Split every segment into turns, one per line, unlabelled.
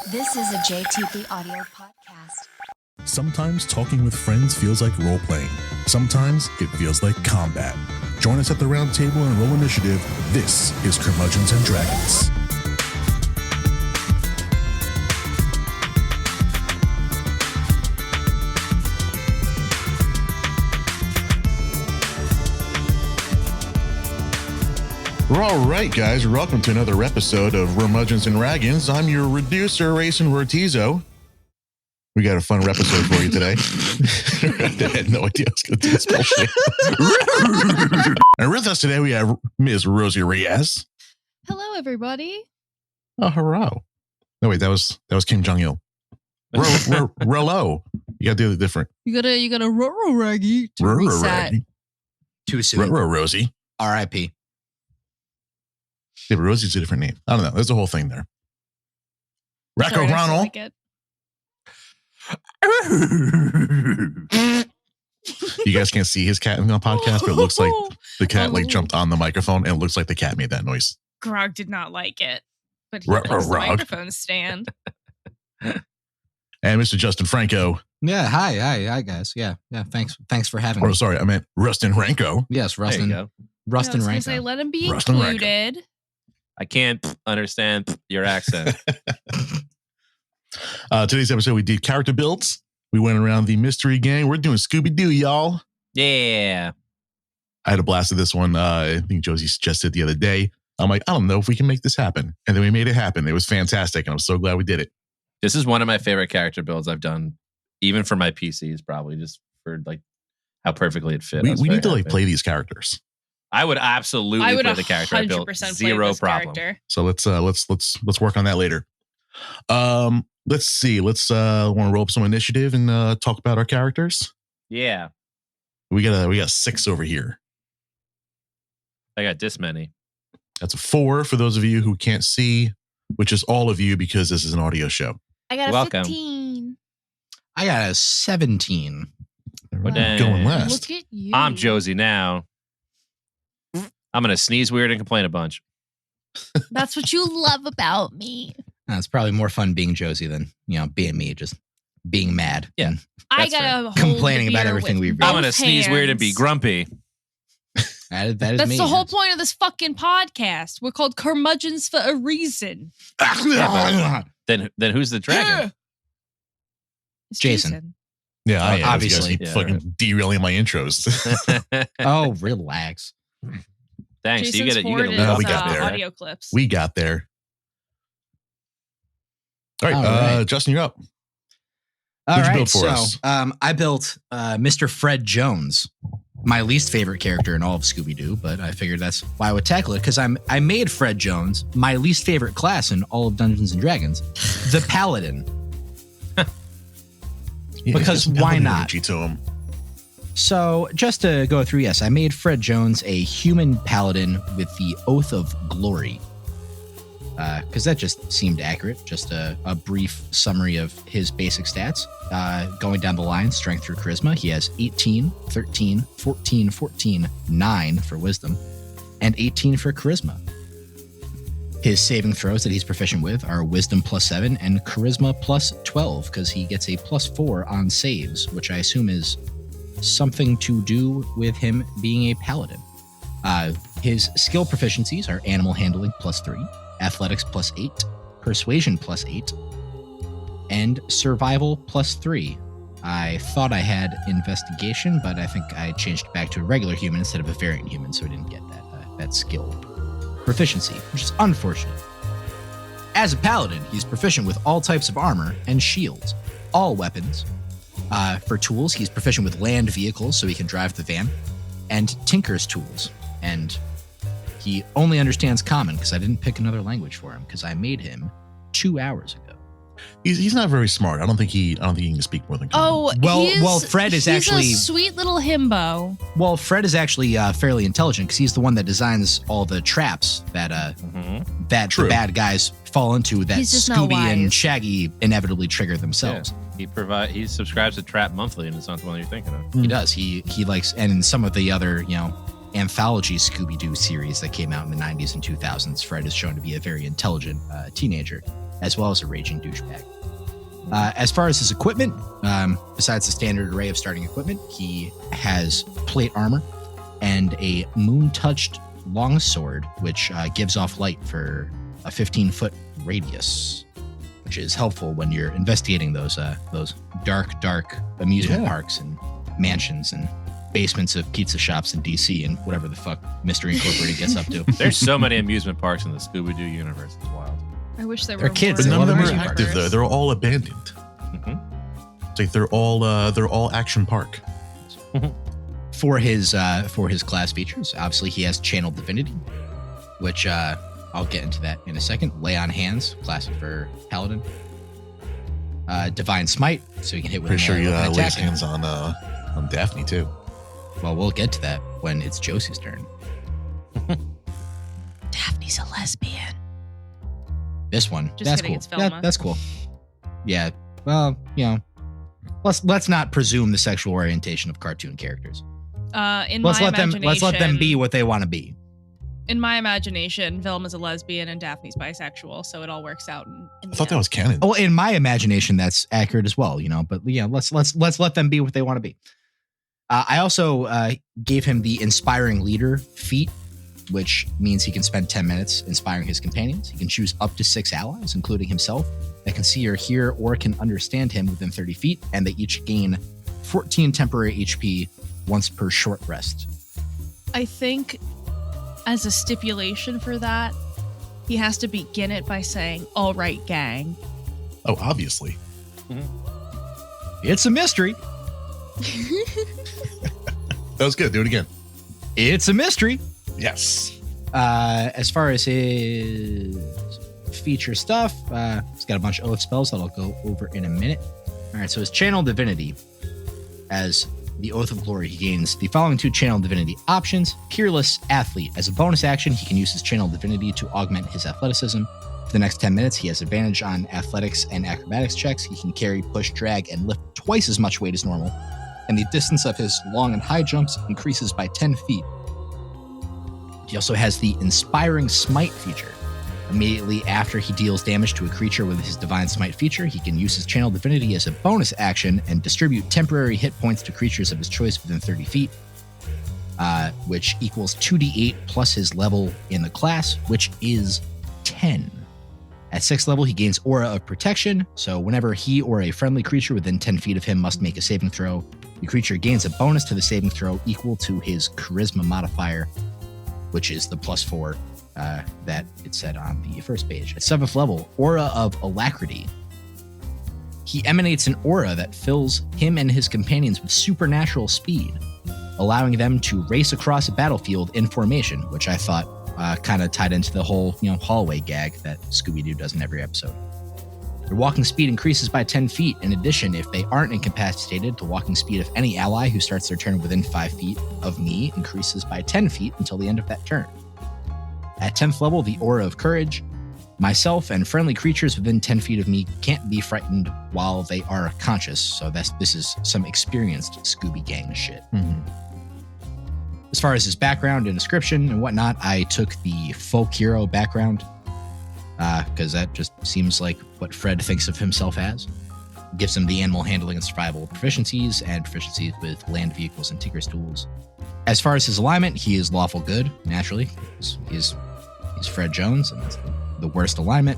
This is a JTP audio podcast.
Sometimes talking with friends feels like role-playing. Sometimes it feels like combat. Join us at the round table and roll initiative. This is Curmudgeons and Dragons. All right, guys, welcome to another episode of Curmudgeons and Dragons. I'm your reducer, Jason Portizo. We got a fun episode for you today. I had no idea I was going to do this bullshit. And with us today, we have Ms. Rosie Reyes.
Hello, everybody.
Oh, hello. No, wait, that was Kim Jong-il. Rollo. You got to do it different.
You gotta ruh raggy to reset.
Too soon.
Rosie.
R.I.P.
Yeah, but Rosie's a different name. I don't know. There's a whole thing there. Racco Ronald. You guys can't see his cat in the podcast, but it looks like the cat jumped on the microphone, and it looks like the cat made that noise.
Grog did not like it, but he likes the microphone stand.
And Mr. Justin Franco.
Yeah, hi guys. Yeah. Thanks for having me.
Oh, sorry, I meant Rustin Franco.
Yes, Rustin.
I was
Ranco.
say, let him be
Rustin
included.
Ranco.
I can't understand your accent.
Today's episode, we did character builds. We went around the mystery gang. We're doing Scooby-Doo, y'all.
Yeah.
I had a blast of this one. I think Josey suggested the other day. I'm like, I don't know if we can make this happen. And then we made it happen. It was fantastic. And I'm so glad we did it.
This is one of my favorite character builds I've done, even for my PCs, probably just for like how perfectly it fit.
We need to play these characters.
I would absolutely play the character I built. Zero problem.
Character.
So let's work on that later. Let's see. Let's want to roll up some initiative and talk about our characters.
Yeah.
We got 6 over here.
I got this many.
That's a 4 for those of you who can't see, which is all of you because this is an audio show.
I got a 15.
I got a 17.
Right, going last.
Look at you.
I'm Josey now. I'm going to sneeze weird and complain a bunch.
That's what you love about me.
It's probably more fun being Josey than, being me, just being mad.
Yeah.
I got
complaining about everything we've
I'm going to sneeze weird and be grumpy.
That is
That's
me.
the whole point of this fucking podcast. We're called Curmudgeons for a reason.
Then who's the dragon?
It's
Jason.
Yeah, I am.
Obviously.
Fucking derailing my intros.
Oh, relax.
Thanks.
Jason's
You get it.
No, we got there.
Audio clips.
We got there. All right, Justin, you're up.
All
What'd you
right,
build for us?
I built Mr. Fred Jones, my least favorite character in all of Scooby-Doo, but I figured that's why I would tackle it, because I made Fred Jones my least favorite class in all of Dungeons & Dragons, the Paladin.
Yeah,
because why not?
To him.
So just to go through, yes, I made Fred Jones a human paladin with the Oath of Glory. Because that just seemed accurate. Just a brief summary of his basic stats. Going down the line, strength through charisma. He has 18, 13, 14, 14, 9 for wisdom, and 18 for charisma. His saving throws that he's proficient with are wisdom +7 and charisma +12, because he gets a +4 on saves, which I assume is something to do with him being a paladin. His skill proficiencies are animal handling +3, athletics +8, persuasion +8, and survival +3. I thought I had investigation, but I think I changed it back to a regular human instead of a variant human, so I didn't get that skill proficiency, which is unfortunate. As a paladin, he's proficient with all types of armor and shields, all weapons. For tools, he's proficient with land vehicles, so he can drive the van, and tinker's tools. And he only understands common because I didn't pick another language for him because I made him 2 hours ago.
He's not very smart. I don't think he can speak more than common.
Well, Fred is actually
a sweet little himbo.
Well, Fred is actually fairly intelligent because he's the one that designs all the traps that the bad guys fall into, that Scooby and Shaggy inevitably trigger themselves.
Yeah. He subscribes to Trap Monthly, and it's not the one you're thinking of.
He does. He likes, and in some of the other anthology Scooby-Doo series that came out in the 90s and 2000s, Fred is shown to be a very intelligent teenager. as well as a raging douchebag. As far as his equipment, besides the standard array of starting equipment, he has plate armor and a moon-touched longsword, which gives off light for a 15-foot radius, which is helpful when you're investigating those dark amusement parks and mansions and basements of pizza shops in DC and whatever the fuck Mystery Incorporated gets up to.
There's so many amusement parks in the Scooby-Doo universe. It's wild.
I wish there
They're
were
kids,
more.
But
they
none of them
love
are
amusement
active
parks.
though. They're all abandoned.
Mm-hmm.
It's like they're all action park.
For his class features, obviously he has Channel Divinity, which I'll get into that in a second. Lay on Hands, classic for Paladin. Divine Smite, so you can hit with
Pretty sure
an
you
attack.
lays hands on Daphne too.
Well, we'll get to that when it's Josey's turn.
Daphne's a lesbian.
This one,
Just
that's
kidding,
cool.
it's Velma.
That's cool. Yeah. Well, let's not presume the sexual orientation of cartoon characters. Let's let them be what they want to be.
In my imagination, Velma's a lesbian and Daphne's bisexual, so it all works out.
I thought that was canon.
Oh, in my imagination, that's accurate as well. But yeah, let's let them be what they want to be. I also gave him the Inspiring Leader feat, which means he can spend 10 minutes inspiring his companions. He can choose up to 6 allies, including himself, that can see or hear or can understand him within 30 feet, and they each gain 14 temporary HP once per short rest.
I think as a stipulation for that, he has to begin it by saying, "All right, gang."
Oh, obviously.
It's a mystery.
That was good. Do it again.
It's a mystery.
Yes.
As far as his feature stuff, he's got a bunch of oath spells that I'll go over in a minute. All right, so his Channel Divinity, as the Oath of Glory, he gains the following 2 Channel Divinity options. Peerless Athlete. As a bonus action, he can use his Channel Divinity to augment his athleticism. For the next 10 minutes, he has advantage on athletics and acrobatics checks. He can carry, push, drag, and lift twice as much weight as normal. And the distance of his long and high jumps increases by 10 feet. He also has the Inspiring Smite feature. Immediately after he deals damage to a creature with his Divine Smite feature, he can use his Channel Divinity as a bonus action and distribute temporary hit points to creatures of his choice within 30 feet, which equals 2d8 plus his level in the class, which is 10. At 6th level, he gains Aura of Protection, so whenever he or a friendly creature within 10 feet of him must make a saving throw, the creature gains a bonus to the saving throw equal to his Charisma modifier, which is the +4 that it said on the first page. At 7th level, Aura of Alacrity. He emanates an aura that fills him and his companions with supernatural speed, allowing them to race across a battlefield in formation, which I thought kind of tied into the whole hallway gag that Scooby-Doo does in every episode. Their walking speed increases by 10 feet. In addition, if they aren't incapacitated, the walking speed of any ally who starts their turn within 5 feet of me increases by 10 feet until the end of that turn. At 10th level, the Aura of Courage. Myself and friendly creatures within 10 feet of me can't be frightened while they are conscious, so this is some experienced Scooby Gang shit.
Mm-hmm.
As far as his background and description and whatnot, I took the folk hero background because that just seems like what Fred thinks of himself as. Gives him the animal handling and survival proficiencies and proficiencies with land vehicles and tinker's tools. As far as his alignment, he is lawful good, naturally. He's Fred Jones, and that's the worst alignment.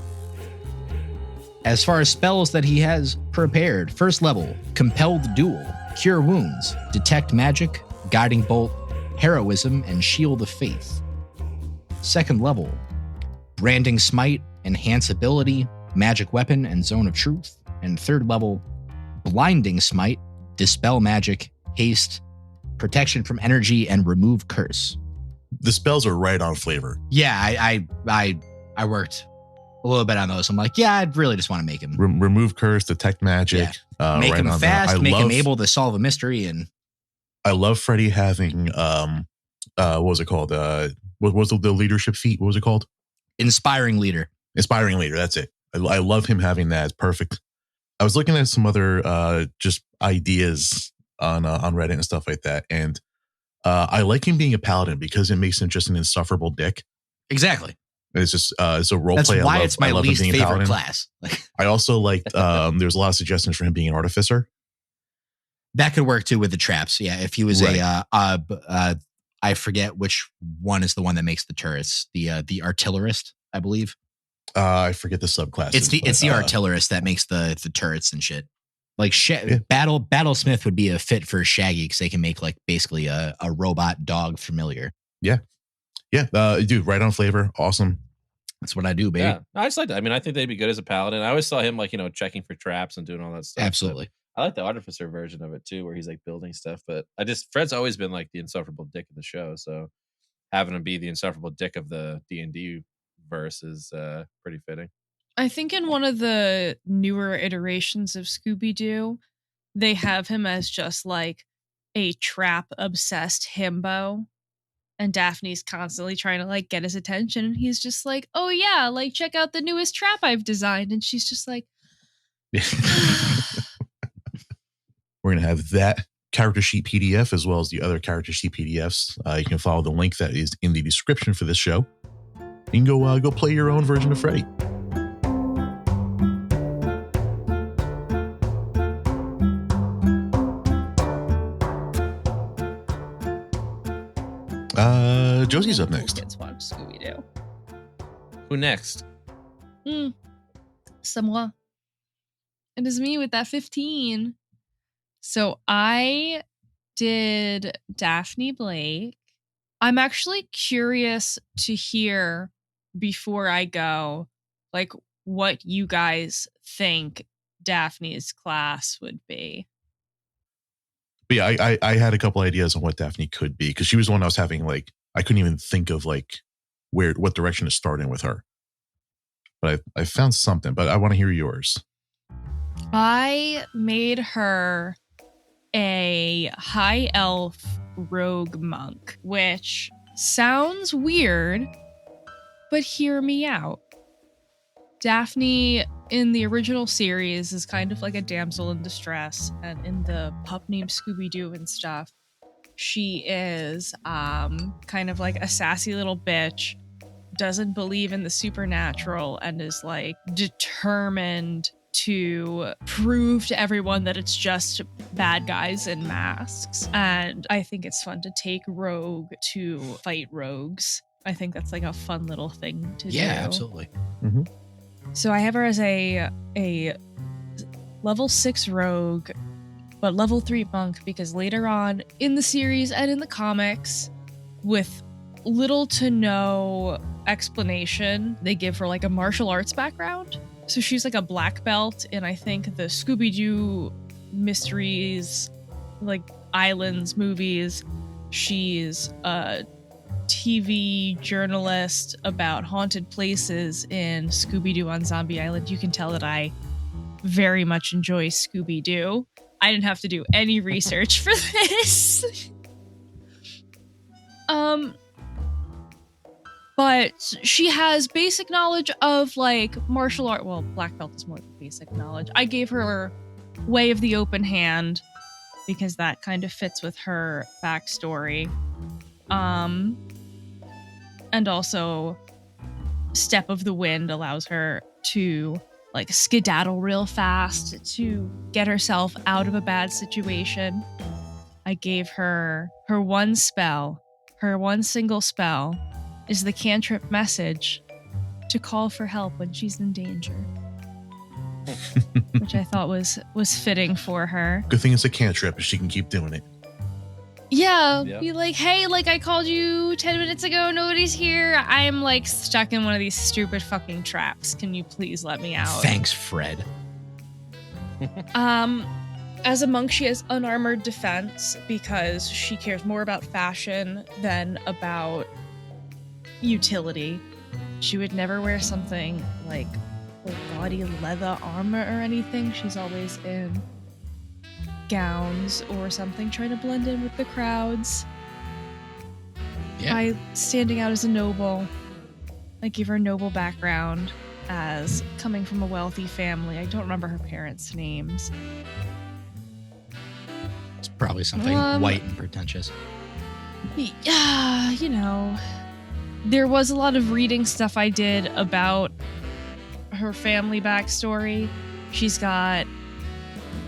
As far as spells that he has prepared, 1st level, Compelled Duel, Cure Wounds, Detect Magic, Guiding Bolt, Heroism, and Shield of Faith. 2nd level, Branding Smite, Enhance Ability, Magic Weapon, and Zone of Truth. And 3rd level, Blinding Smite, Dispel Magic, Haste, Protection from Energy, and Remove Curse.
The spells are right on flavor.
Yeah, I worked a little bit on those. I'm like, yeah, I'd really just want to make him
Remove curse, detect magic.
make
right
him
on
fast,
there.
make him able to solve a mystery, and
I love Freddy having what was it called? What was the leadership feat? What was it called?
Inspiring Leader.
Inspiring leader. That's it. I love him having that. It's perfect. I was looking at some other just ideas on Reddit and stuff like that, and I like him being a paladin because it makes him just an insufferable dick.
Exactly.
It's just it's a role
That's
play.
why it's my least
being a
favorite
paladin.
class. Like,
I also liked there's a lot of suggestions for him being an artificer.
that could work too with the traps. Yeah, if he was
Right.
I forget which one is the one that makes the turrets. The artillerist, I believe.
I forget the subclass.
It's the artillerist that makes the turrets and shit. Like Battlesmith would be a fit for Shaggy because they can make like basically a robot dog familiar.
Yeah, dude, right on flavor, awesome.
That's what I do, baby.
Yeah, I just like that. I mean, I think they'd be good as a paladin. I always saw him like, checking for traps and doing all that stuff.
Absolutely.
But I like the artificer version of it too, where he's like building stuff. But Fred's always been like the insufferable dick of the show, so having him be the insufferable dick of the D&D verse is pretty fitting.
I think in one of the newer iterations of Scooby-Doo, they have him as just like a trap obsessed himbo. And Daphne's constantly trying to like get his attention. And he's just like, oh yeah, like check out the newest trap I've designed. And she's just like,
We're going to have that character sheet PDF as well as the other character sheet PDFs. You can follow the link that is in the description for this show. You can go play your own version of Freddy. Josey's up next.
Kids watch Scooby-Doo.
Who next?
C'est moi. It is me with that 15. So I did Daphne Blake. I'm actually curious to hear before I go, like, what you guys think Daphne's class would be.
But yeah, I had a couple ideas on what Daphne could be because she was the one I was having like, I couldn't even think of like what direction to start in with her. But I found something, but I want to hear yours.
I made her a high elf rogue monk, which sounds weird, but hear me out. Daphne in the original series is kind of like a damsel in distress, and in the pup named Scooby-Doo and stuff, she is kind of like a sassy little bitch, doesn't believe in the supernatural, and is like determined to prove to everyone that it's just bad guys in masks. And I think it's fun to take rogue to fight rogues. I think that's like a fun little thing to do.
Yeah, absolutely.
Mm-hmm.
So I have her as a level 6 rogue, but level 3 monk, because later on in the series and in the comics, with little to no explanation, they give her like a martial arts background. So she's like a black belt in, I think, the Scooby-Doo mysteries, like Islands movies. She's a TV journalist about haunted places in Scooby-Doo on Zombie Island. You can tell that I very much enjoy Scooby-Doo. I didn't have to do any research for this. But she has basic knowledge of like martial art. Well, black belt is more than basic knowledge. I gave her Way of the Open Hand because that kind of fits with her backstory. And also Step of the Wind allows her to like skedaddle real fast to get herself out of a bad situation. I gave her one spell. Her one single spell is the cantrip message to call for help when she's in danger. Which I thought was fitting for her.
Good thing it's a cantrip, she can keep doing it.
Yeah, be like, hey, like I called you 10 minutes ago, nobody's here. I'm like stuck in one of these stupid fucking traps. Can you please let me out?
Thanks, Fred.
As a monk, she has unarmored defense because she cares more about fashion than about utility. She would never wear something like gaudy leather armor or anything. She's always in gowns or something, trying to blend in with the crowds.
Yeah.
By standing out as a noble. I give her a noble background as coming from a wealthy family. I don't remember her parents' names.
It's probably something white and pretentious.
Yeah, you know. there was a lot of reading stuff I did about her family backstory. She's got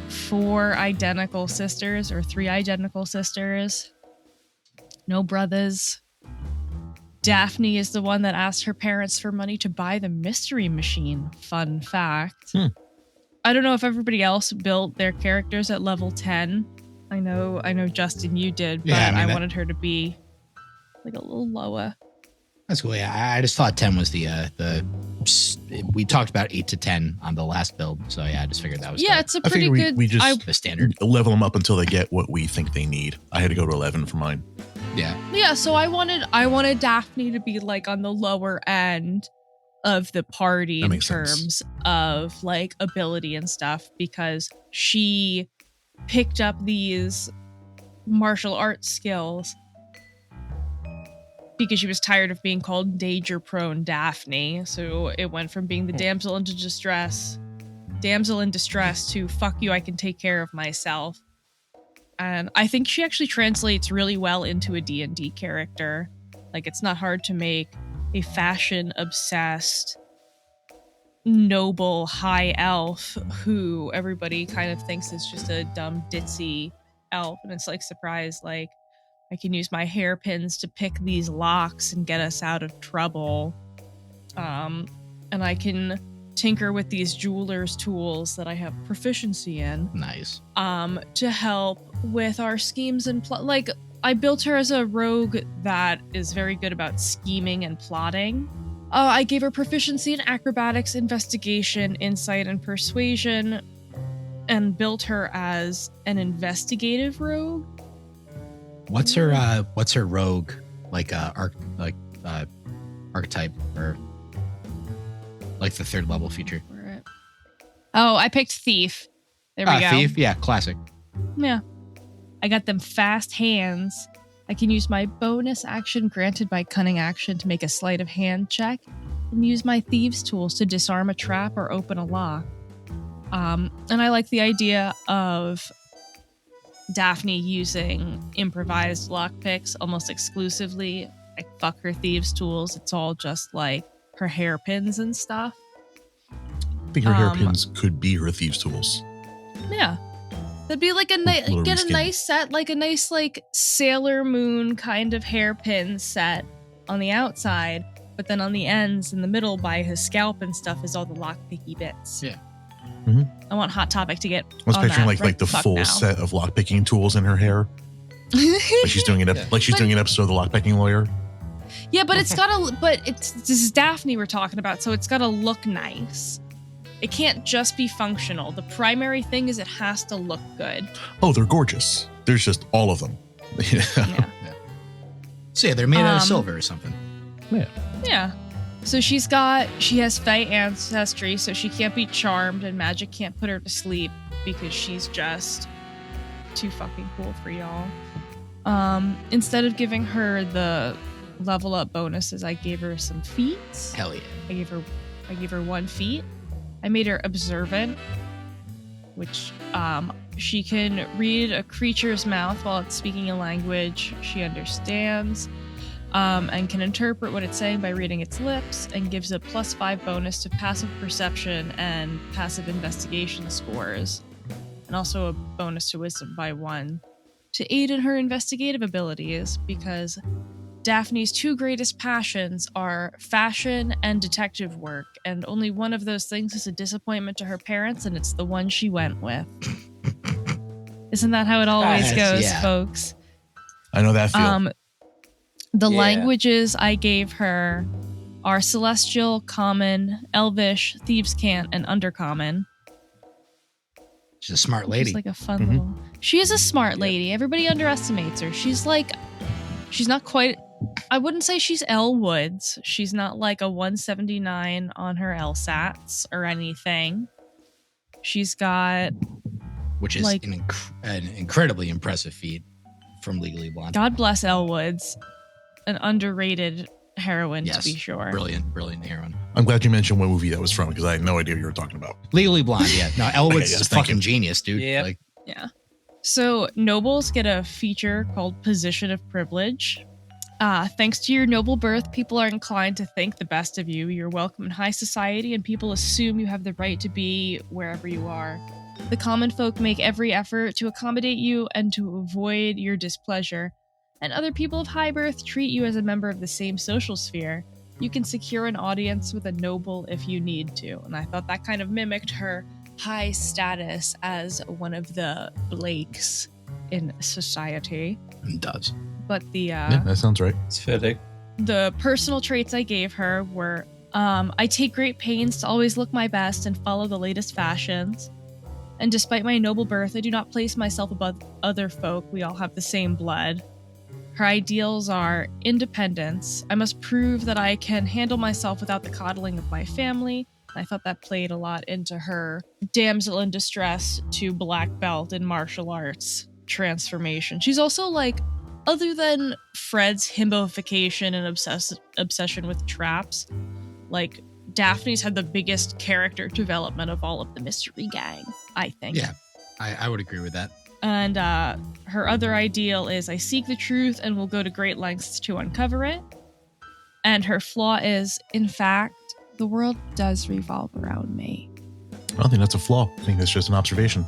4 identical sisters or 3 identical sisters. No brothers. Daphne is the one that asked her parents for money to buy the mystery machine. Fun fact. I don't know if everybody else built their characters at level 10. I know Justin, you did, but
Yeah,
I wanted her to be like a little lower.
That's cool. Yeah, I just thought 10 was the we talked about 8 to 10 on the last build, so yeah, I just figured that was
It's a
I
pretty
figure
good.
we just
the standard.
level them up until they get what we think they need. I had to go to 11 for mine.
Yeah, so I wanted Daphne to be like on the lower end of the party
That
in
makes sense.
terms of like ability and stuff, because she picked up these martial arts skills because she was tired of being called danger prone Daphne. So it went from being the damsel in distress to fuck you, I can take care of myself. And I think she actually translates really well into a D&D character. Like, it's not hard to make a fashion obsessed, noble high elf who everybody kind of thinks is just a dumb ditzy elf. And it's like, surprise, like, I can use my hairpins to pick these locks and get us out of trouble. And I can tinker with these jeweler's tools that I have proficiency in.
Nice.
To help with our schemes and plot. Like, I built her as a rogue that is very good about scheming and plotting. I gave her proficiency in acrobatics, investigation, insight, and persuasion, and built her as an investigative rogue.
What's her rogue archetype or like the 3rd level feature?
Oh, I picked thief. There we go.
Thief, yeah, classic.
Yeah. I got them fast hands. I can use my bonus action granted by cunning action to make a sleight of hand check and use my thieves tools to disarm a trap or open a lock. And I like the idea of Daphne using improvised lockpicks almost exclusively. Like, fuck her thieves tools. It's all just like her hairpins and stuff.
I think her hairpins could be her thieves' tools.
Yeah. That'd be like a nice set, like a nice like Sailor Moon kind of hairpin set on the outside, but then on the ends in the middle by his scalp and stuff is all the lockpicky bits.
Yeah.
Mm-hmm.
I want Hot Topic to get.
I was picturing like the full
now.
set of lockpicking tools in her hair. Like she's doing it. Like she's doing an episode of The Lockpicking Lawyer.
Yeah, but it's gotta. But this is Daphne we're talking about, so it's gotta look nice. It can't just be functional. The primary thing is it has to look good.
Oh, they're gorgeous. There's just all of them.
Yeah.
So yeah, they're made out of silver or something.
Yeah. So she has Fae ancestry, so she can't be charmed and magic can't put her to sleep because she's just too fucking cool for y'all. Instead of giving her the level up bonuses, I gave her some feats.
Hell yeah.
I gave her 1 feat. I made her observant, which she can read a creature's mouth while it's speaking a language she understands, and can interpret what it's saying by reading its lips, and gives a +5 bonus to passive perception and passive investigation scores, and also a bonus to wisdom by 1 to aid in her investigative abilities, because Daphne's 2 greatest passions are fashion and detective work, and only one of those things is a disappointment to her parents, and it's the one she went with. Isn't that how it always goes, folks?
I know that feel.
The languages I gave her are Celestial, Common, Elvish, Thieves' Cant, and Undercommon.
She's a smart lady.
She's like a fun little... She is a smart lady. Everybody underestimates her. She's not quite... I wouldn't say she's Elle Woods. She's not like a 179 on her LSATs or anything. She's got...
Which is
like,
an incredibly impressive feat from Legally Blonde.
God bless Elle Woods. An underrated heroine,
yes,
to be sure.
Brilliant heroine.
I'm glad you mentioned what movie that was from because I had no idea what you were talking about.
Legally Blonde, yeah. No, Elle Woods is a
thank
fucking
you.
genius, dude.
Yeah.
Yeah. So nobles get a feature called Position of Privilege. Thanks to your noble birth, people are inclined to think the best of you. You're welcome in high society, and people assume you have the right to be wherever you are. The common folk make every effort to accommodate you and to avoid your displeasure, and other people of high birth treat you as a member of the same social sphere. You can secure an audience with a noble if you need to, and I thought that kind of mimicked her high status as one of the Blakes in society.
It does.
But the
Yeah, that sounds right.
It's fitting.
the personal traits I gave her were I take great pains to always look my best and follow the latest fashions. And despite my noble birth, I do not place myself above other folk. We all have the same blood. Her ideals are independence. I must prove that I can handle myself without the coddling of my family. I thought that played a lot into her damsel in distress to black belt in martial arts transformation. She's also like, other than Fred's himboification and obsession with traps, like Daphne's had the biggest character development of all of the mystery gang, I think.
Yeah, I would agree with that.
And her other ideal is I seek the truth and will go to great lengths to uncover it. And her flaw is, in fact, the world does revolve around me.
I don't think that's a flaw. I think that's just an observation.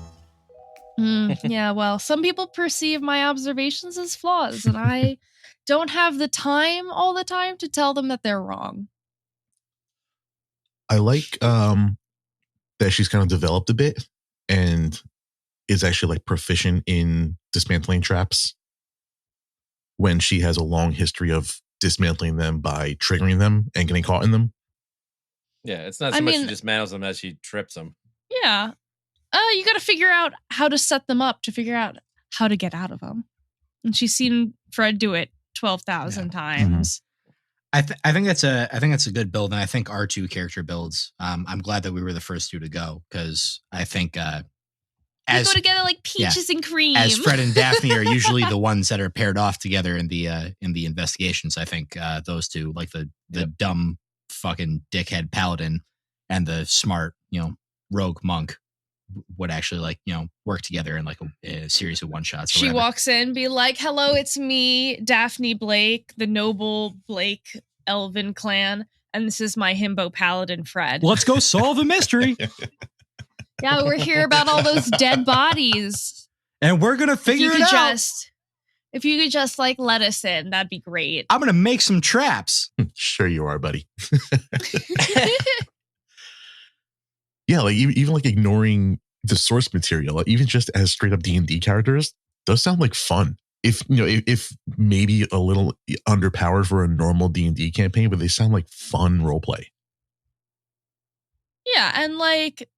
Yeah, well, some people perceive my observations as flaws, and I don't have the time all the time to tell them that they're wrong.
I like that she's kind of developed a bit and is actually like proficient in dismantling traps when she has a long history of dismantling them by triggering them and getting caught in them.
Yeah, it's not so much she dismantles them as she trips them.
Yeah. You got to figure out how to set them up to figure out how to get out of them. And she's seen Fred do it 12,000 times.
Mm-hmm. I think that's a good build, and I think our two character builds. I'm glad that we were the first two to go because I think
we go together like peaches and cream.
As Fred and Daphne are usually the ones that are paired off together in the investigations. I think those two, like the dumb fucking dickhead paladin and the smart rogue monk, would actually work together in like a series of one shots.
She walks in, be like, "Hello, it's me, Daphne Blake, the noble Blake Elven clan, and this is my himbo paladin Fred.
Let's go solve a mystery."
Yeah, we're here about all those dead bodies,
and we're gonna figure it out.
If you could just like let us in, that'd be great.
I'm gonna make some traps.
Sure you are, buddy. Yeah, like even like ignoring the source material, like even just as straight up D&D characters, does sound like fun. If maybe a little underpowered for a normal D&D campaign, but they sound like fun roleplay.
Yeah, and like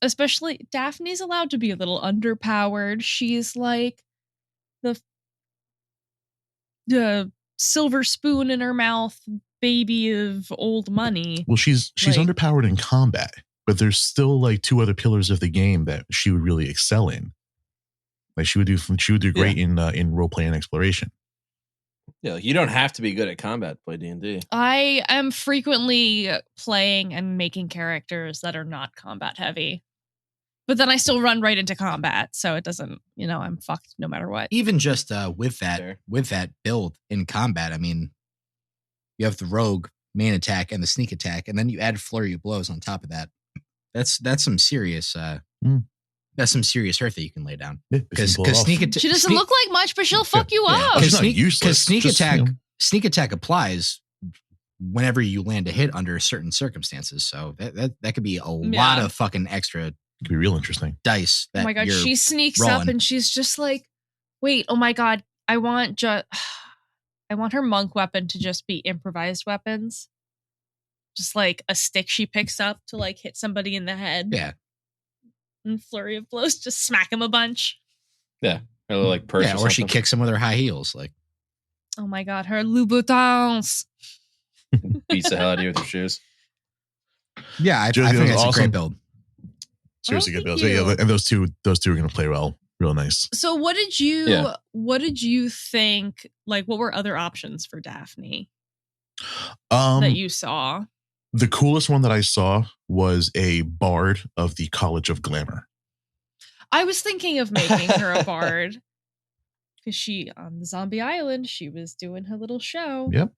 especially Daphne's allowed to be a little underpowered. She's like the silver spoon in her mouth, baby of old money.
Well, she's like, underpowered in combat. But there's still like two other pillars of the game that she would really excel in. Like she would do great in role play and exploration.
Yeah, you don't have to be good at combat to play D&D.
I am frequently playing and making characters that are not combat heavy. But then I still run right into combat, so it doesn't, I'm fucked no matter what.
Even just with that build in combat, I mean, you have the rogue main attack and the sneak attack, and then you add flurry of blows on top of that. That's some serious hurt that you can lay down. Because
she doesn't look like much, but she'll fuck you up.
Because sneak attack applies whenever you land a hit under certain circumstances. So that could be a lot of fucking extra. It
could be real interesting
dice.
Oh my god, she sneaks up and she's just like, wait, oh my god, I want her monk weapon to just be improvised weapons. Just like a stick she picks up to like hit somebody in the head.
Yeah.
And flurry of blows, just smack him a bunch.
Yeah. Or like purse.
Yeah, or she kicks him with her high heels. Like,
oh my god, her Louboutins.
Beats the hell out of you with her shoes.
Yeah, I think it's awesome. A great build.
Seriously good build. So, yeah, and those two are gonna play well. Real nice.
So what did you think? Like, what were other options for Daphne that you saw?
The coolest one that I saw was a bard of the College of Glamour.
I was thinking of making her a bard. Because she, on the zombie island, she was doing her little show.
Yep.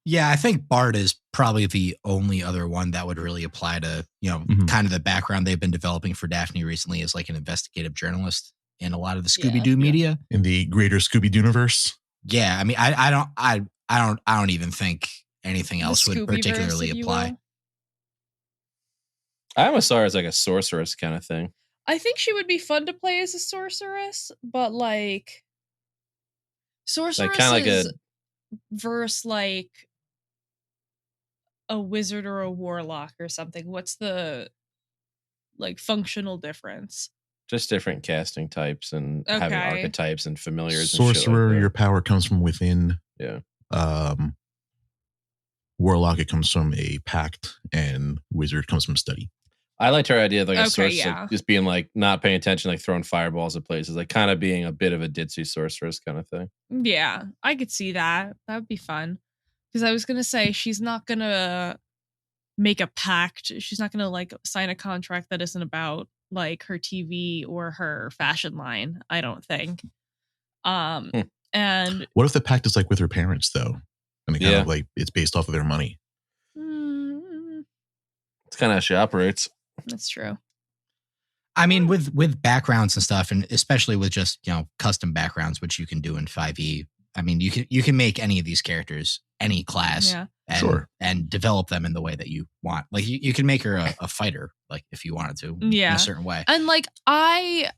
Yeah, I think Bart is probably the only other one that would really apply to, kind of the background they've been developing for Daphne recently as like an investigative journalist in a lot of the Scooby-Doo media.
In the greater Scooby-Doo-universe.
Yeah, I mean, I don't even think anything else would particularly apply.
I almost saw her as like a sorceress kind of thing.
I think she would be fun to play as a sorceress, but like sorceress
kind of like
is versus like a wizard or a warlock or something. What's the like functional difference?
Just different casting types and having archetypes and familiars.
Sorcerer,
and shit like
your power comes from within.
Yeah.
Warlock, it comes from a pact, and wizard comes from study.
I liked her idea of like a sorceress, like just being like not paying attention, like throwing fireballs at places, like kind of being a bit of a ditzy sorceress kind of thing.
Yeah, I could see that. That would be fun. Because I was gonna say she's not gonna make a pact. She's not gonna like sign a contract that isn't about like her TV or her fashion line. I don't think. And
what if the pact is like with her parents though, and it kind of like it's based off of their money?
It's kind of how she operates.
That's true.
I mean, with backgrounds and stuff, and especially with just custom backgrounds, which you can do in 5e. I mean, you can make any of these characters any class, and develop them in the way that you want. Like you can make her a fighter, like if you wanted to, in a certain way.
And like I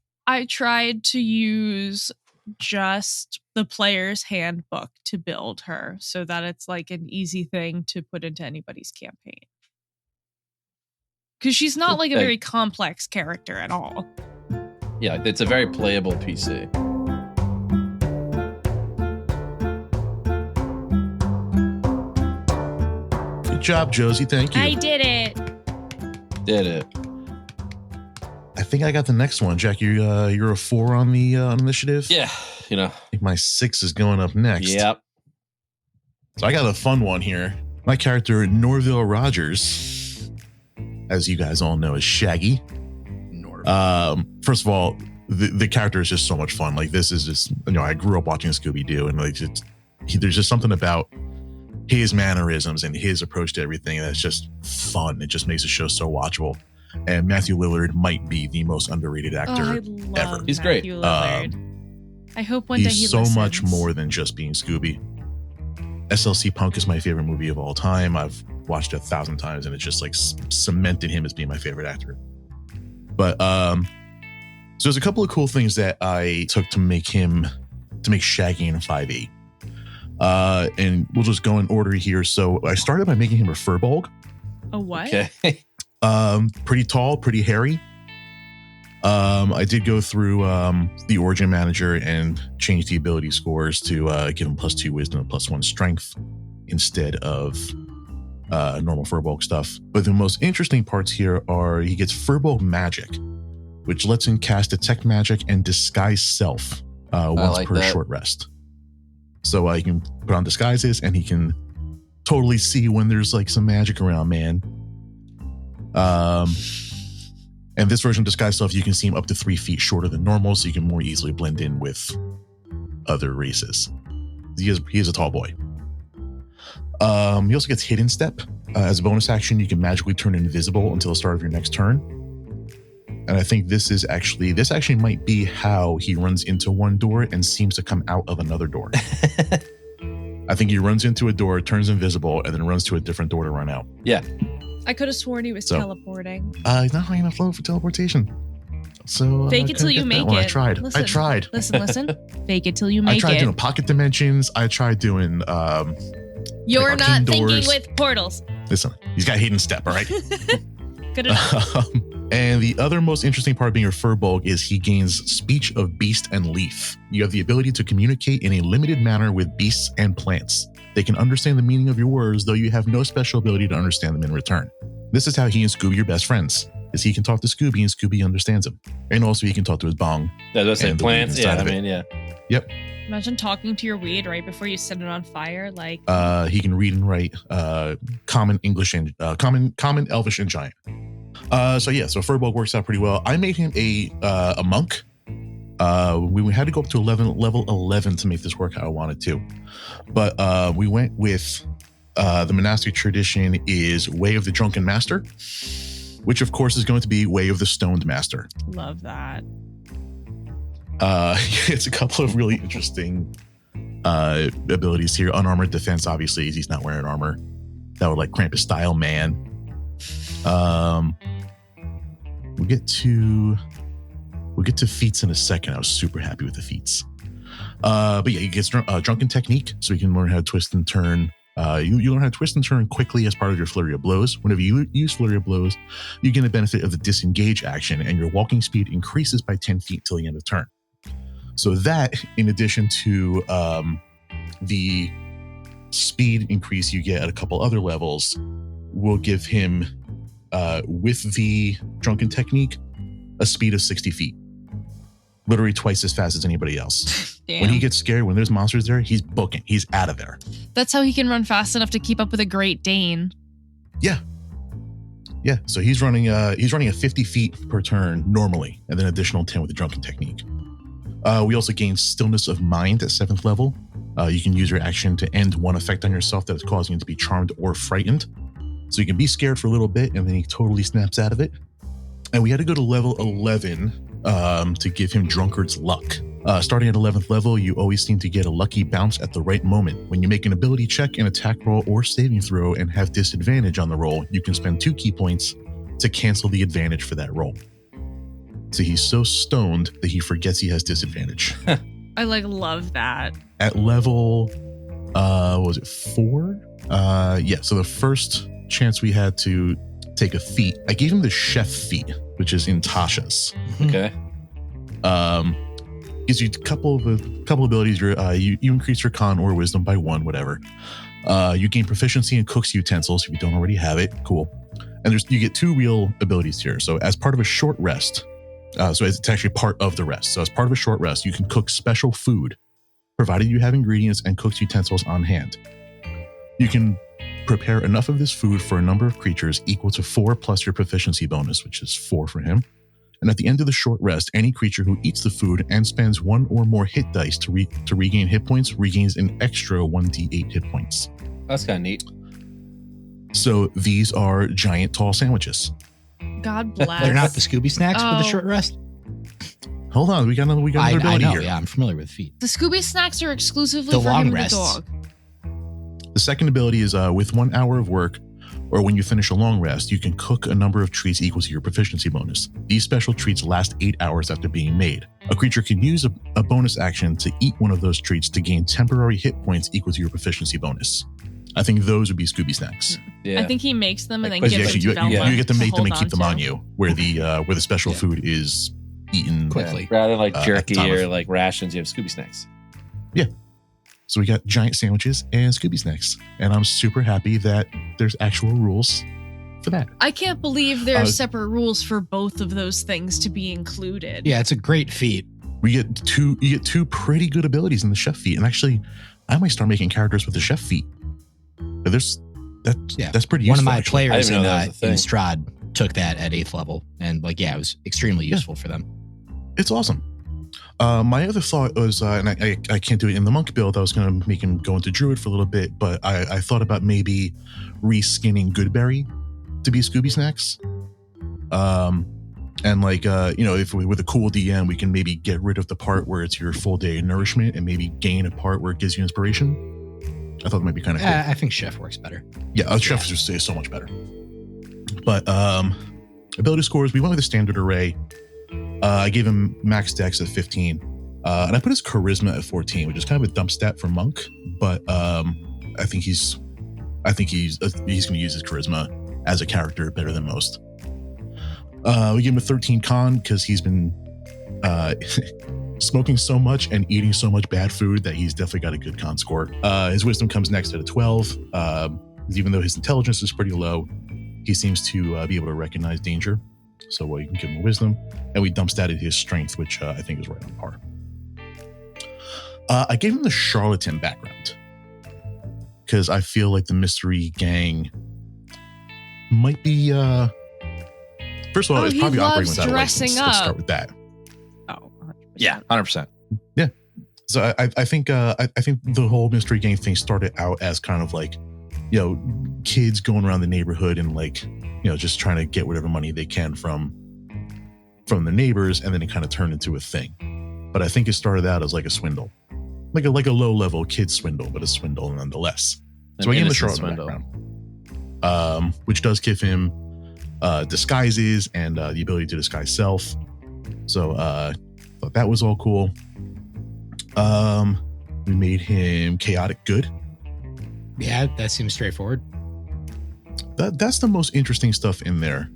tried to use just the player's handbook to build her, so that it's like an easy thing to put into anybody's campaign. Because she's not like a very complex character at all.
Yeah, it's a very playable PC.
Good job, Josey. Thank you.
I did it.
Did it.
I think I got the next one. Jack, you're a 4 on the initiative?
Yeah,
I think my 6 is going up next.
Yep.
So I got a fun one here. My character, Norville Rogers, as you guys all know, is Shaggy. First of all, the character is just so much fun. Like this is just, I grew up watching Scooby-Doo, and like there's just something about his mannerisms and his approach to everything that's just fun. It just makes the show so watchable. And Matthew Lillard might be the most underrated actor ever.
He's
Matthew
great.
Lillard. I hope one day he
he's so
listens.
much more than just being Scooby. SLC Punk is my favorite movie of all time. I've watched it 1,000 times, and it's just like cemented him as being my favorite actor. But so there's a couple of cool things that I took to make Shaggy in 5e. And we'll just go in order here. So I started by making him a furbolg.
A what?
Okay.
Pretty tall, pretty hairy. I did go through the origin manager and change the ability scores to give him +2 wisdom and +1 strength instead of normal furbolg stuff. But the most interesting parts here are he gets furbolg magic, which lets him cast detect magic and disguise self once per short rest. So he can put on disguises, and he can totally see when there's like some magic around, man. And this version of disguise self, you can see him up to 3 feet shorter than normal, so you can more easily blend in with other races. He is a tall boy. He also gets hidden step. As a bonus action, you can magically turn invisible until the start of your next turn. And I think this actually might be how he runs into one door and seems to come out of another door. I think he runs into a door, turns invisible, and then runs to a different door to run out.
Yeah.
I could have sworn he was teleporting.
He's not high enough level for teleportation. So
fake it till you make it.
I tried.
Listen. Fake it till you make it.
I tried doing pocket dimensions. I tried doing
You're
like
not thinking
doors.
with portals.
Listen, he's got hidden step, all right?
Good enough.
And the other most interesting part of being a furbolg is he gains speech of beast and leaf. You have the ability to communicate in a limited manner with beasts and plants. They can understand the meaning of your words, though you have no special ability to understand them in return. This is how he and Scooby are best friends, is he can talk to Scooby and Scooby understands him. And also he can talk to his bong.
Yeah, those like plants. Yeah, yeah.
Yep.
Imagine talking to your weed right before you set it on fire. Like
he can read and write common English and common Elvish and Giant. So Furbolg works out pretty well. I made him a monk We had to go up to level 11 to make this work how I wanted to. But we went with the monastic tradition is Way of the Drunken Master, which of course is going to be Way of the Stoned Master.
Love that.
It's a couple of really interesting abilities here. Unarmored defense, obviously, he's not wearing armor. That would like cramp his style, man. We'll get to feats in a second. I was super happy with the feats. But yeah, he gets drunken technique, so you can learn how to twist and turn. You learn how to twist and turn quickly as part of your flurry of blows. Whenever you use flurry of blows, you get the benefit of the disengage action, and your walking speed increases by 10 feet till the end of turn. So that, in addition to the speed increase you get at a couple other levels, will give him, with the drunken technique, a speed of 60 feet. Literally twice as fast as anybody else.
Damn.
When he gets scared, when there's monsters there, he's booking. He's out of there.
That's how he can run fast enough to keep up with a Great Dane.
Yeah. So he's running a 50 feet per turn normally, and then additional 10 with the drunken technique. We also gain stillness of mind at 7th level. You can use your action to end one effect on yourself that is causing you to be charmed or frightened. So you can be scared for a little bit, and then he totally snaps out of it. And we had to go to level 11 to give him Drunkard's Luck. Starting at 11th level, you always seem to get a lucky bounce at the right moment. When you make an ability check, an attack roll, or saving throw and have disadvantage on the roll, you can spend 2 key points to cancel the advantage for that roll. So he's so stoned that he forgets he has disadvantage.
I love that.
At level, was it 4? Yeah, so the first chance we had to take a feat, I gave him the chef feat, which is in Tasha's.
Okay.
Gives you a couple abilities. You increase your con or wisdom by 1, whatever. You gain proficiency in cook's utensils if you don't already have it. Cool. And you get 2 real abilities here. So as part of a short rest, so it's actually part of the rest. So as part of a short rest, you can cook special food, provided you have ingredients and cook's utensils on hand. You can prepare enough of this food for a number of creatures equal to 4 plus your proficiency bonus, which is 4 for him. And at the end of the short rest, any creature who eats the food and spends 1 or more hit dice to regain hit points regains an extra 1d8 hit points.
That's kind of neat.
So these are giant tall sandwiches.
God bless.
They're not the Scooby snacks for the
Oh.
short rest?
Hold on, we got another
I
ability
know,
here.
yeah, I'm familiar with feet.
The Scooby snacks are exclusively
The
for
long
him and
rests.
the dog.
The second ability is with 1 hour of work, or when you finish a long rest, you can cook a number of treats equal to your proficiency bonus. These special treats last 8 hours after being made. A creature can use a bonus action to eat one of those treats to gain temporary hit points equal to your proficiency bonus. I think those would be Scooby snacks.
Yeah.
I think he makes them and then
Because
gives
you,
them to
you,
Velma
you get to make them and
hold
keep them on
to.
you, where the special
Yeah.
food is eaten
Quickly.
Rather than like
at the
jerky
time
or
of-
like rations, you have Scooby snacks.
So we got giant sandwiches and Scooby snacks, and I'm super happy that there's actual rules for that.
I can't believe there are
Uh,
separate rules for both of those things to be included.
Yeah, it's a great feat.
You get two pretty good abilities in the chef feat, and actually, I might start making characters with the chef feat. But that's pretty useful.
One of my
actually.
players
I didn't
in,
know that was a thing.
in Strahd took that at 8th level. And it was extremely useful for them.
It's awesome. My other thought was, and I can't do it in the monk build. I was going to make him go into druid for a little bit, but I thought about maybe reskinning Goodberry to be Scooby snacks. And if with a cool DM, we can maybe get rid of the part where it's your full day nourishment and maybe gain a part where it gives you inspiration. I thought that might be kind of cool.
I think Chef works better.
Yeah, a chef is so much better. But ability scores, we went with a standard array. I gave him max dex at 15, and I put his charisma at 14, which is kind of a dump stat for monk. But I think he's going to use his charisma as a character better than most. We give him a 13 con because he's been smoking so much and eating so much bad food that he's definitely got a good con score. His wisdom comes next at a 12. Even though his intelligence is pretty low, he seems to be able to recognize danger. So you can give him a wisdom. And we dump statted his strength, which I think is right on par. I gave him the charlatan background because I feel like the mystery gang might be... First of all, it's
he
probably operating
loves
without a
dressing
license. Let's
up.
start with that.
Oh,
Yeah, 100%.
So I think the whole mystery gang thing started out as kind of like, kids going around the neighborhood and like, just trying to get whatever money they can from their neighbors, and then it kind of turned into a thing. But I think it started out as like a swindle, like a low level kid swindle, but a swindle nonetheless. So I gave him the short background, which does give him disguises and the ability to disguise self. So thought that was all cool. We made him chaotic good.
Yeah, that seems straightforward.
That's the most interesting stuff in there.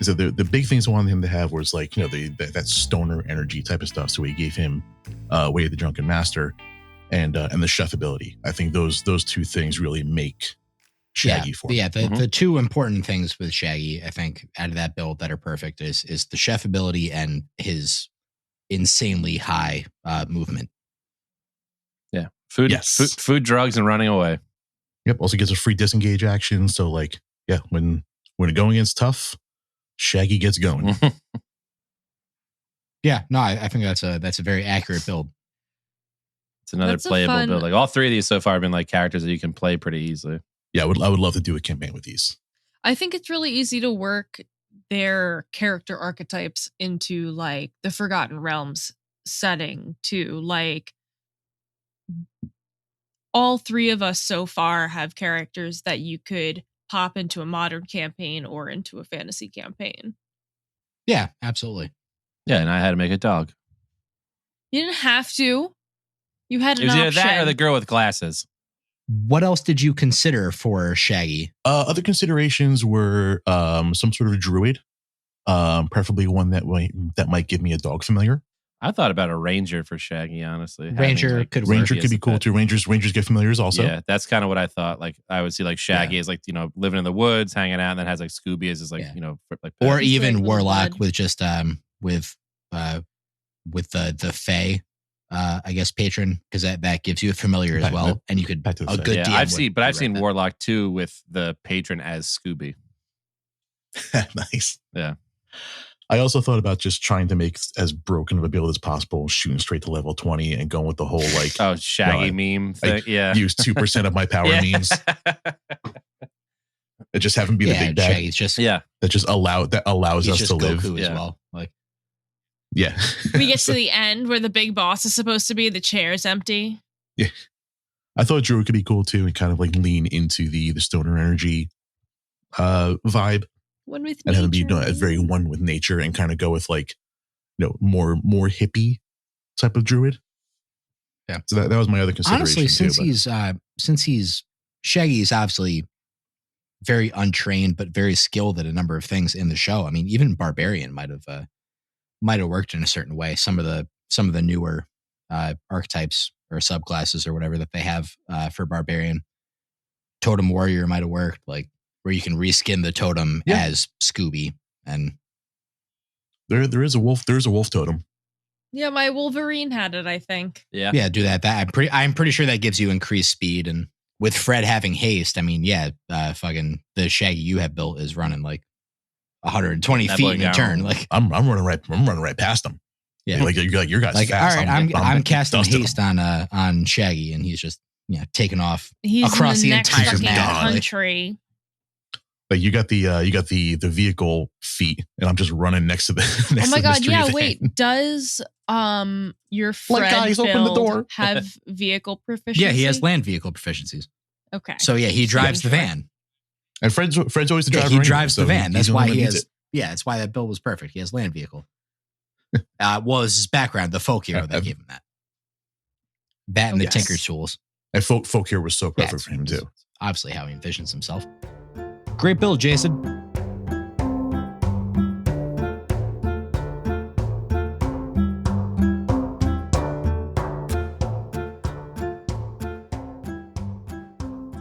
Is that the big things I wanted him to have was like, that stoner energy type of stuff. So we gave him Way of the Drunken Master and the chef ability. I think those two things really make Shaggy for me.
Yeah, the two important things with Shaggy, I think, out of that build that are perfect is the chef ability and his insanely high movement.
Yeah. Food, drugs, and running away.
Yep. Also gets a free disengage action. So like, yeah, when the going gets tough, Shaggy gets going.
Yeah, no, I think that's a very accurate build.
It's another playable build. Like all three of these so far have been like characters that you can play pretty easily.
Yeah, I would love to do a campaign with these.
I think it's really easy to work their character archetypes into like the Forgotten Realms setting too. Like all three of us so far have characters that you could pop into a modern campaign or into a fantasy campaign.
Yeah, absolutely.
Yeah, and I had to make a dog.
You didn't have to. You had an
It was either
option.
that or the girl with glasses.
What else did you consider for Shaggy?
Other considerations were some sort of druid, preferably one that might give me a dog familiar.
I thought about a ranger for Shaggy, honestly.
Ranger could
be cool too. Rangers get familiars also.
Yeah, that's kind of what I thought. Like I would see like Shaggy as like, living in the woods, hanging out, and then has like Scooby as his like, like
or
pet.
even
like
Warlock
blood.
with just with the Fae, I guess patron, because that gives you a familiar as well, and you could
back to the
a
Fae.
good
Yeah,
DM
I've seen Warlock too with the patron as Scooby.
Nice.
Yeah.
I also thought about just trying to make as broken of a build as possible, shooting straight to level 20 and going with the whole like
Shaggy meme thing. Yeah.
Use 2% of my power means. It just have him be the big bad.
Shaggy's just
that just allows us to live.
Goku as well. Like
Yeah.
We get to the end where the big boss is supposed to be, the chair's empty.
Yeah. I thought Drew could be cool too and kind of like lean into the stoner energy vibe.
One with
and have him be
nature.
very one with nature and kind of go with like, more hippie type of druid.
Yeah.
So that was my other consideration.
Honestly, since Shaggy is obviously very untrained but very skilled at a number of things in the show. I mean, even Barbarian might have worked in a certain way. Some of the newer archetypes or subclasses or whatever that they have for Barbarian. Totem Warrior might have worked, like where you can reskin the totem as Scooby, and
there is a wolf. There's a wolf totem.
Yeah, my Wolverine had it, I think.
Yeah.
Do that. I'm pretty sure that gives you increased speed, and with Fred having haste, I mean, fucking the Shaggy you have built is running like 120 feet in a turn. Like
I'm running right past him.
Yeah,
like your guys.
Like
fast.
all right, I'm casting
dusting
haste on Shaggy, and he's just taking off
He's
across
in
the
next
entire
fucking
map.
country.
Like you got the vehicle feet, and I'm just running next to the. Next
Oh my
to the
god!
mystery
Yeah,
van.
wait. Does your Fred
guys,
build
open the door.
have vehicle proficiency?
Yeah, he has land vehicle proficiencies.
Okay.
So yeah, he drives the van.
And Fred's always the driver.
He
anyway,
drives the
so
van. That's
he's the
why
one that
he
needs
has.
it.
Yeah, that's why that build was perfect. He has land vehicle. Well, it's his background, the folk hero that gave him that. That and the
Yes.
Tinker tools.
And folk here was so perfect for him too.
Obviously, how he envisions himself. Great build, Jason.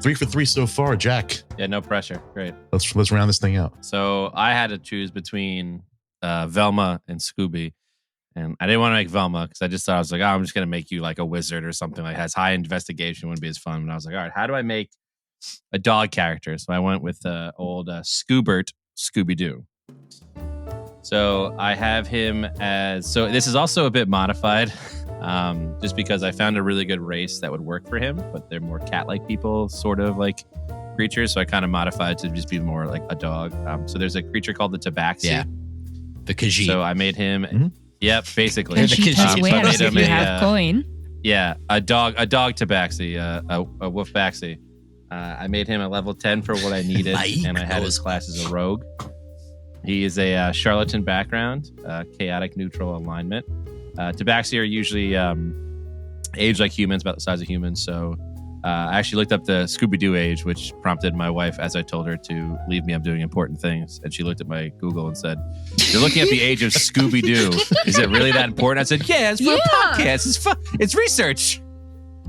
Three for three so far, Jack.
Yeah, no pressure. Great.
Let's round this thing out.
So I had to choose between Velma and Scooby. And I didn't want to make Velma because I just thought I was like, I'm just going to make you like a wizard or something like has high investigation, wouldn't be as fun. And I was like, all right, how do I make a dog character? So I went with old Scoobert Scooby-Doo. So I have him as, so this is also a bit modified, just because I found a really good race that would work for him, but they're more cat-like people, sort of like creatures. So I kind of modified to just be more like a dog. So there's a creature called the Tabaxi.
Yeah. The Khajiit.
So I made him, yep, basically.
And she
So I
just
made
wears
him
if you
a,
have coin.
Yeah, a dog Tabaxi, a wolf Baxi. I made him a level 10 for what I needed, and I had his class as a rogue. He is a charlatan background, chaotic neutral alignment. Tabaxi are usually age like humans, about the size of humans. So I actually looked up the Scooby-Doo age, which prompted my wife, as I told her to leave me, I'm doing important things. And she looked at my Google and said, "You're looking at the age of Scooby-Doo. Is it really that important?" I said, "Yeah, it's for a podcast. It's fun. It's research."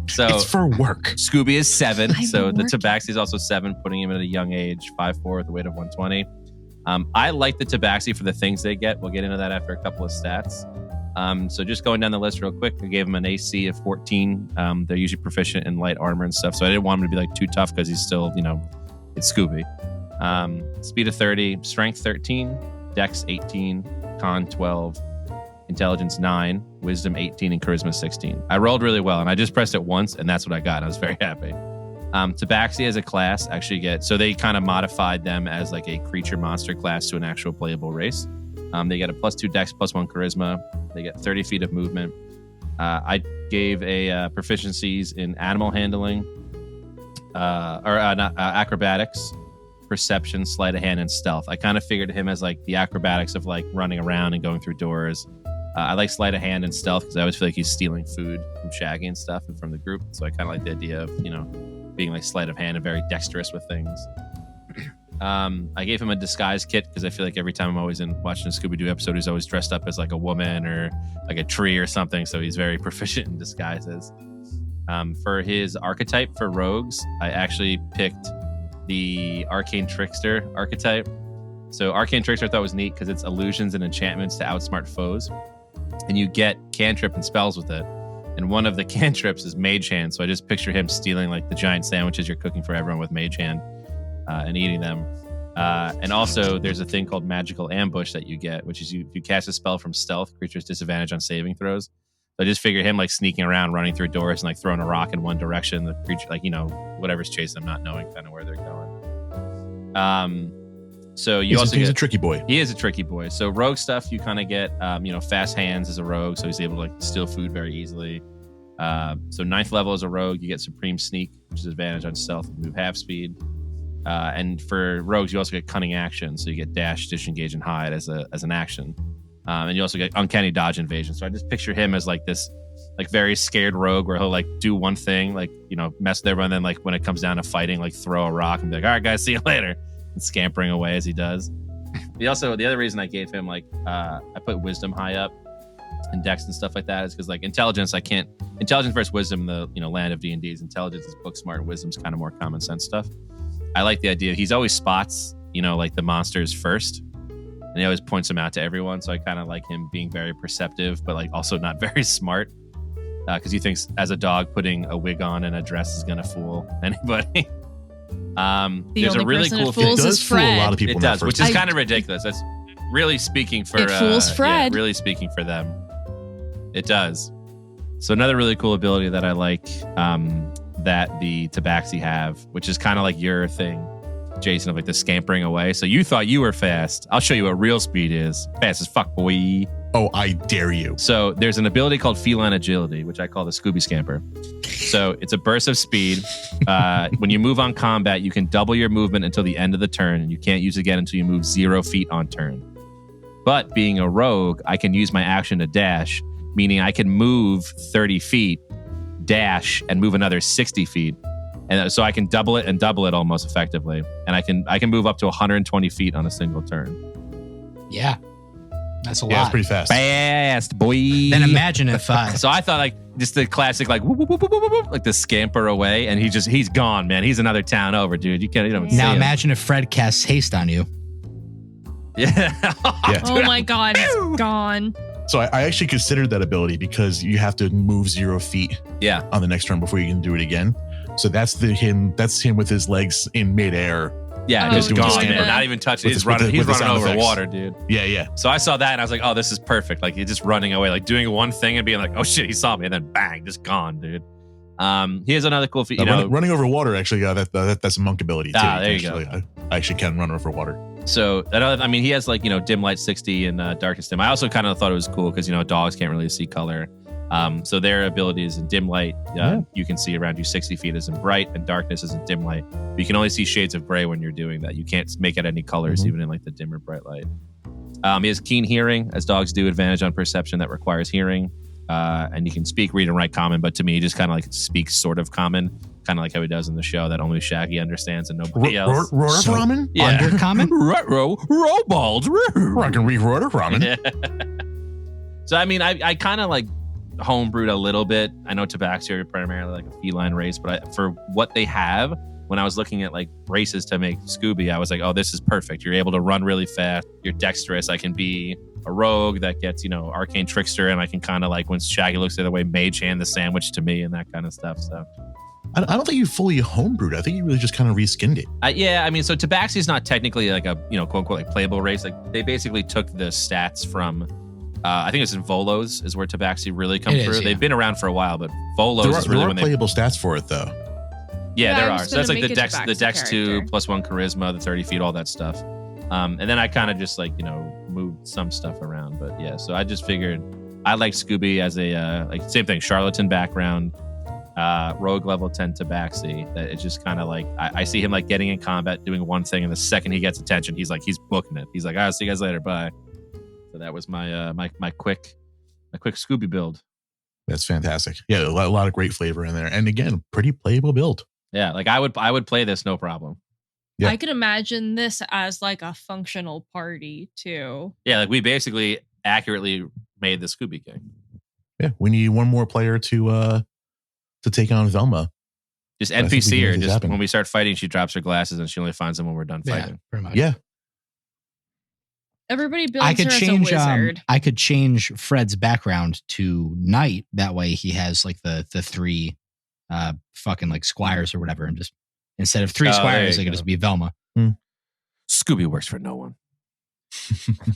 So
It's for work.
Scooby is 7.
I'm
So the
working.
Tabaxi is also 7, putting him at a young age, 5'4", with a weight of 120. I like the Tabaxi for the things they get. We'll get into that after a couple of stats. So just going down the list real quick, I gave him an AC of 14. They're usually proficient in light armor and stuff, so I didn't want him to be like too tough because he's still, it's Scooby. Speed of 30, strength 13, dex 18, con 12, intelligence 9, wisdom 18, and charisma 16. I rolled really well, and I just pressed it once, and that's what I got. I was very happy. Tabaxi as a class actually so they kind of modified them as like a creature monster class to an actual playable race. They get a +2 dex, +1 charisma. They get 30 feet of movement. I gave a proficiencies in animal handling, acrobatics, perception, sleight of hand, and stealth. I kind of figured him as like the acrobatics of like running around and going through doors. I like sleight of hand and stealth because I always feel like he's stealing food from Shaggy and stuff and from the group. So I kind of like the idea of, being like sleight of hand and very dexterous with things. I gave him a disguise kit because I feel like every time I'm always watching a Scooby-Doo episode, he's always dressed up as like a woman or like a tree or something. So he's very proficient in disguises. For his archetype for rogues, I actually picked the Arcane Trickster archetype. So Arcane Trickster I thought was neat because it's illusions and enchantments to outsmart foes. And you get cantrip and spells with it. And one of the cantrips is Mage Hand. So I just picture him stealing like the giant sandwiches you're cooking for everyone with Mage Hand and eating them. And also there's a thing called Magical Ambush that you get, which is if you cast a spell from stealth, creatures disadvantage on saving throws. So I just figure him like sneaking around, running through doors and like throwing a rock in one direction. The creature, like, whatever's chasing them, not knowing kind of where they're going. So you
He's a tricky boy.
He is a tricky boy. So rogue stuff, you kind of get, fast hands as a rogue. So he's able to like steal food very easily. So 9th level as a rogue, you get supreme sneak, which is advantage on stealth and move half speed. And for rogues, you also get cunning action. So you get dash, disengage, and hide as an action. And you also get uncanny dodge invasion. So I just picture him as like this, like very scared rogue where he'll like do one thing, like, mess with everyone. And then like when it comes down to fighting, like throw a rock and be like, all right, guys, see you later. And scampering away as he does. The other reason I gave him I put wisdom high up and dex and stuff like that is because like intelligence versus wisdom, the land of D&D's intelligence is book smart and wisdom's kind of more common sense stuff. I like the idea he's always spots like the monsters first, and he always points them out to everyone. So I kind of like him being very perceptive, but like also not very smart because he thinks as a dog putting a wig on and a dress is gonna fool anybody. There's a really cool thing.
It does fool a lot of people.
It does, which is kind of ridiculous. That's really speaking for
It fools Fred.
really speaking for them. It does. So another really cool ability that I like that the Tabaxi have, which is kind of like your thing, Jason, of like the scampering away. So you thought you were fast. I'll show you what real speed is. Fast as fuck, boy.
Oh, I dare you.
So there's an ability called Feline Agility, which I call the Scooby Scamper. So it's a burst of speed. When you move on combat, you can double your movement until the end of the turn, and you can't use it again until you move 0 feet on turn. But being a rogue, I can use my action to dash, meaning I can move 30 feet, dash, and move another 60 feet. And so I can double it almost effectively. And I can move up to 120 feet on a single turn.
Yeah. That's a
Yeah,
lot.
it's pretty fast.
Fast, boy.
Then imagine if
So I thought like just the classic like whoop, whoop, whoop, whoop, whoop, like the scamper away, and he's gone, man. He's another town over, dude. You don't even see
now
him.
imagine if Fred casts haste on you.
Yeah.
Yeah.
Oh my god, it's gone.
So I actually considered that ability because you have to move 0 feet
Yeah.
on the next turn before you can do it again. So that's him with his legs in midair
Yeah,
Oh,
just
doing
gone,
the
man.
scamper.
Not even touching.
With
He's
the- with
running.
the-
He's
with the
running
sound
over
effects.
water, dude.
Yeah.
So I saw that and I was like, oh, this is perfect. Like he's just running away, like doing one thing and being like, oh shit, he saw me, and then bang, just gone, dude. He has another cool feat. You know,
running over water, actually, that's a monk ability too.
Ah, there you go.
I actually can run over water.
so I mean, he has like dim light 60 and darkest dim. I also kind of thought it was cool because dogs can't really see color. So their abilities in dim light, you can see around you 60 feet is in bright, and darkness is in dim light. But you can only see shades of gray when you're doing that. You can't make out any colors, even in like the dim or bright light. He has keen hearing, as dogs do. Advantage on perception that requires hearing. And you can speak, read, and write common, but to me, he just kind of like speaks sort of common, kind of like how he does in the show that only Shaggy understands and nobody else.
Roar ramen?
Yeah.
Undercommon?
Robold.
I can read roar ramen.
Yeah. So I mean, I kind of like homebrewed a little bit. I know Tabaxi are primarily like a feline race, but for what they have, when I was looking at like races to make Scooby, I was like, oh, this is perfect. You're able to run really fast. You're dexterous. I can be a rogue that gets, arcane trickster, and I can kind of like when Shaggy looks the other way, mage hand the sandwich to me and that kind of stuff. So
I don't think you fully homebrewed. I think you really just kind of reskinned it.
yeah, I mean, so Tabaxi is not technically like a quote unquote like playable race. Like they basically took the stats from I think it's in Volos is where Tabaxi really come
It
through.
is, yeah.
They've been around for a while, but Volos is really
there are
when they
playable stats for it though.
Yeah, there
I
are.
was
So that's
gonna
like the
make a
Dex
Tabaxi
2
character.
plus 1 charisma, the 30 feet, all that stuff. And then I kind of just like, moved some stuff around. But yeah, so I just figured I like Scooby as a like same thing, charlatan background, rogue level 10 Tabaxi. That it's just kind of like I see him like getting in combat, doing one thing, and the second he gets attention, he's booking it. He's like, "I'll see you guys later, bye." So that was my my quick Scooby build.
That's fantastic. Yeah, a lot of great flavor in there, and again, pretty playable build.
Yeah, like I would play this no problem.
Yeah.
I could imagine this as like a functional party too.
Yeah, like we basically accurately made the Scooby Gang.
Yeah, we need one more player to take on Velma.
Just
I think we
NPC
can
her.
make this
Just
happen.
when we start fighting, she drops her glasses and she only finds them when we're done
Yeah,
fighting.
pretty much.
Yeah,
Everybody builds
I could
her
change.
as a wizard.
I could change Fred's background to knight. That way, he has like the three, fucking like squires or whatever, and just instead of three
Oh, there
squires,
you
it could
go.
just be Velma.
Scooby works for no one.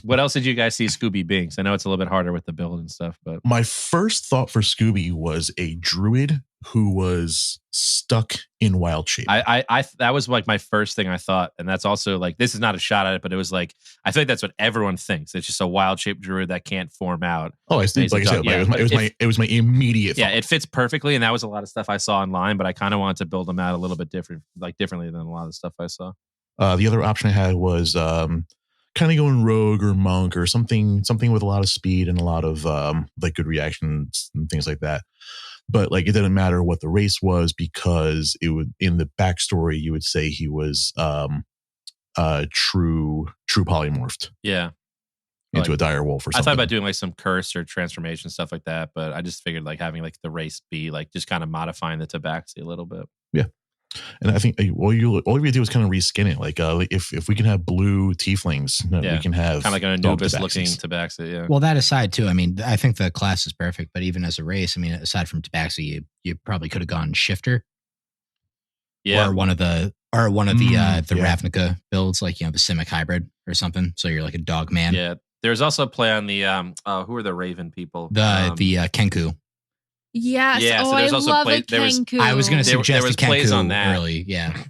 What else did you guys see Scooby being? 'Cause I know it's a little bit harder with the build and stuff, but
my first thought for Scooby was a druid who was stuck in wild shape.
I that was like my first thing I thought, and that's also like this is not a shot at it, but it was like I feel like that's what everyone thinks. It's just a wild shaped druid that can't form out.
I see.
He's
Like
a
I
dog,
said,
yeah.
it was my immediate.
Yeah,
thought.
it fits perfectly, and that was a lot of stuff I saw online. But I kind of wanted to build them out a little bit differently than a lot of the stuff I saw.
The other option I had was kind of going rogue or monk or something with a lot of speed and a lot of like good reactions and things like that. But like it didn't matter what the race was because it would in the backstory you would say he was true polymorphed
Yeah.
into
Like,
a dire wolf or
I
something.
thought about doing like some curse or transformation stuff like that, but I just figured like having like the race be like just kind of modifying the Tabaxi a little bit.
And I think all you do is kind of reskin it. Like if we can have blue tieflings,
Yeah.
we can have
Kind of like an
dog
Anubis looking
Tabaxis.
Tabaxi, yeah.
Well, that aside, too, I mean, I think the class is perfect, but even as a race, I mean, aside from Tabaxi, you probably could have gone Shifter
Yeah.
or one of the
yeah.
Ravnica builds, like, the Simic hybrid or something. So you're like a dog man.
Yeah. There's also a play on the who are the Raven people?
The Kenku.
Yes.
Yeah, so
I
there's also
love
play-
a
there was-
Kenku.
I was going to
There
suggest
was
the
plays on
Kenku
that.
early. Yeah.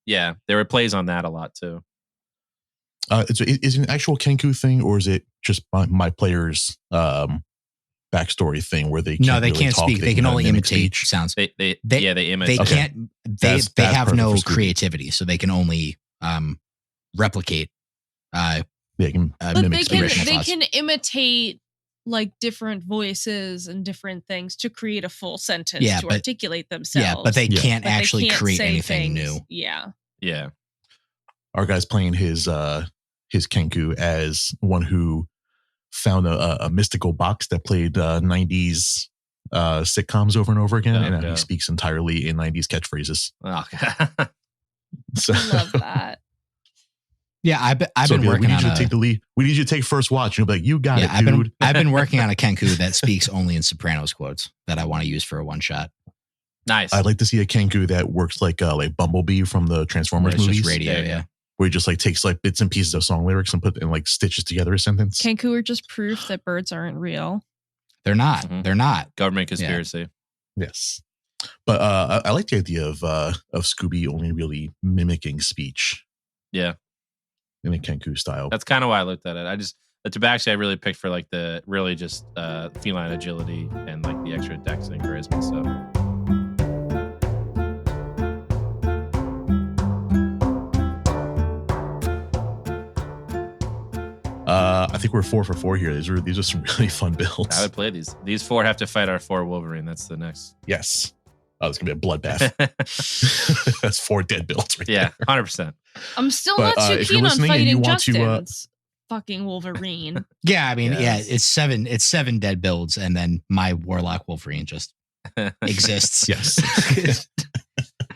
Yeah, there were plays on that a lot too.
Is it an actual Kenku thing or is it just my player's backstory thing where they can't
No, they
really
can't
talk,
speak. They can only
mimic
imitate
speech?
sounds.
They image.
They
Okay.
can't.
That's
They have
perfect
no
for Scooby.
creativity, so they can only replicate.
They can
But
mimic
they
speech.
can
original
they
thoughts.
can imitate like different voices and different things to create a full sentence
Yeah,
to
but-
articulate themselves.
Yeah, but they
Yeah.
can't
But they
actually
can't
create
say
anything
things.
new.
Yeah.
Yeah.
Our guy's playing his Kenku as one who found a mystical box that played 90s sitcoms over and over again,
Oh,
and
God.
he speaks entirely in 90s catchphrases.
Oh,
So,
I love that.
Yeah, I've
so
been
we
working
need
on
you to
a.
take the lead. We need you to take first watch. And you'll be like, "You got
Yeah,
it, dude."
I've been working on a Kenku that speaks only in Sopranos quotes that I want to use for a one shot.
Nice.
I'd like to see a Kenku that works like Bumblebee from the Transformers
It's
movies.
just radio, yeah.
Where he just like takes like bits and pieces of song lyrics and put and like stitches together a sentence.
Kenku are just proof that birds aren't real.
They're not.
Mhm.
They're not.
Government conspiracy.
Yes. But I like the idea of Scooby only really mimicking speech
Yeah.
in a Kenku style.
That's kind of why I looked at it. The Tabaxi I really picked for like the really just feline agility and like the extra dex and charisma. So
I think we're 4 for 4 here. These are some really fun builds.
I would play these. These 4 have to fight our 4 Wolverine. That's the next.
Yes. Oh, it's gonna be a bloodbath. That's 4 dead builds right
Yeah,
there.
100%.
I'm still
But,
not too
if you're
keen on
listening and you
fighting
want to,
Justin's fucking Wolverine.
Yeah, I mean,
Yes.
it's 7 dead builds, and then my Warlock Wolverine just exists.
Yes.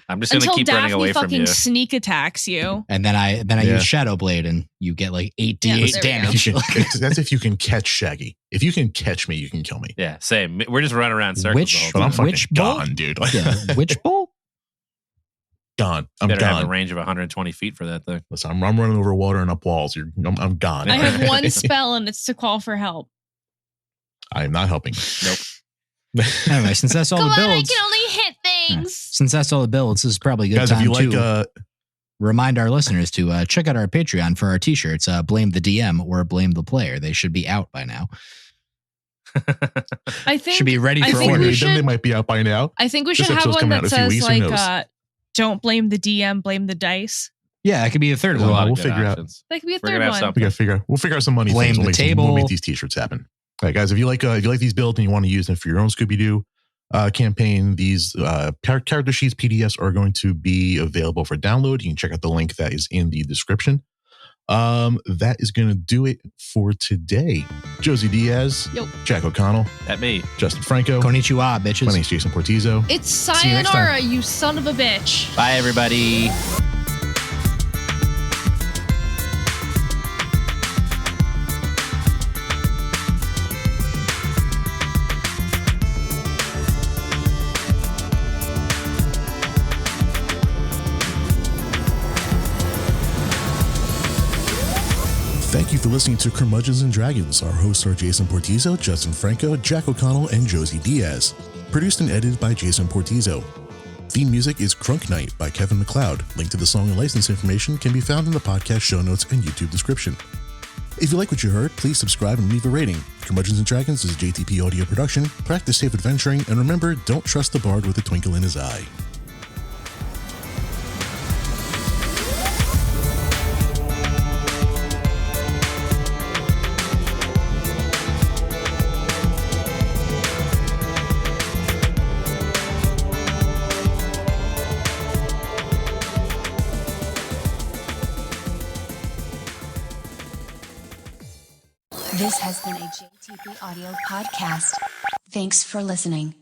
I'm just gonna
Until
keep running
Daphne
away from
fucking
you.
sneak attacks you.
And then I
Yeah.
use Shadow Blade, and you get like 8d8
Yeah, there we go.
damage.
If you can- that's if you can catch Shaggy. If you can catch me, you can kill me.
Yeah, same. We're just running around circles
Which-
the whole
But
time.
I'm fucking
Which bolt?
gone, dude.
Yeah, Witch Bolt.
Gone. I'm
Better have a
gone.
range of 120 feet for that thing.
Listen, I'm running over water and up walls. I'm gone.
I have one spell and it's to call for help.
I am not helping.
Nope.
Anyway, since that's all
Come
the
on, I
builds,
can only hit things.
since that's all the builds, this is probably a good
Guys, if
time
you like
to remind our listeners to check out our Patreon for our t-shirts. Blame the DM or blame the player. They should be out by now.
I think
Should be ready
I
for
think we
order.
them,
should-
they might be out by now.
I think we
This
should have
episode's
one
coming out
that
in a few
says
weeks, who
like
knows?
don't blame the DM, blame the dice.
Yeah, that could be the third
There's a
Well,
lot
one.
of
we'll
good
figure out.
options.
That could be a
We're
third
gonna have
one.
something.
We'll figure out some money
Blame
things.
the
We'll
table.
make these t-shirts happen. All right, guys, if you like these builds and you want to use them for your own Scooby-Doo campaign, these character sheets PDFs are going to be available for download. You can check out the link that is in the description. That is going to do it for today. Josey Diaz,
Yo.
Jack O'Connell,
At me.
Justin Franco.
Konnichiwa,
My
bitches.
name's Jason Portizo.
It's
See you next time.
sayonara, you son of a bitch.
Bye, everybody.
Thank you for listening to Curmudgeons and Dragons. Our hosts are Jason Portizo, Justin Franco, Jack O'Connell, and Josey Diaz. Produced and edited by Jason Portizo. Theme music is Crunk Night by Kevin MacLeod. Link to the song and license information can be found in the podcast show notes and YouTube description. If you like what you heard, please subscribe and leave a rating. Curmudgeons and Dragons is a JTP audio production. Practice safe adventuring, and remember, don't trust the bard with a twinkle in his eye.
This has been a JTP audio podcast. Thanks for listening.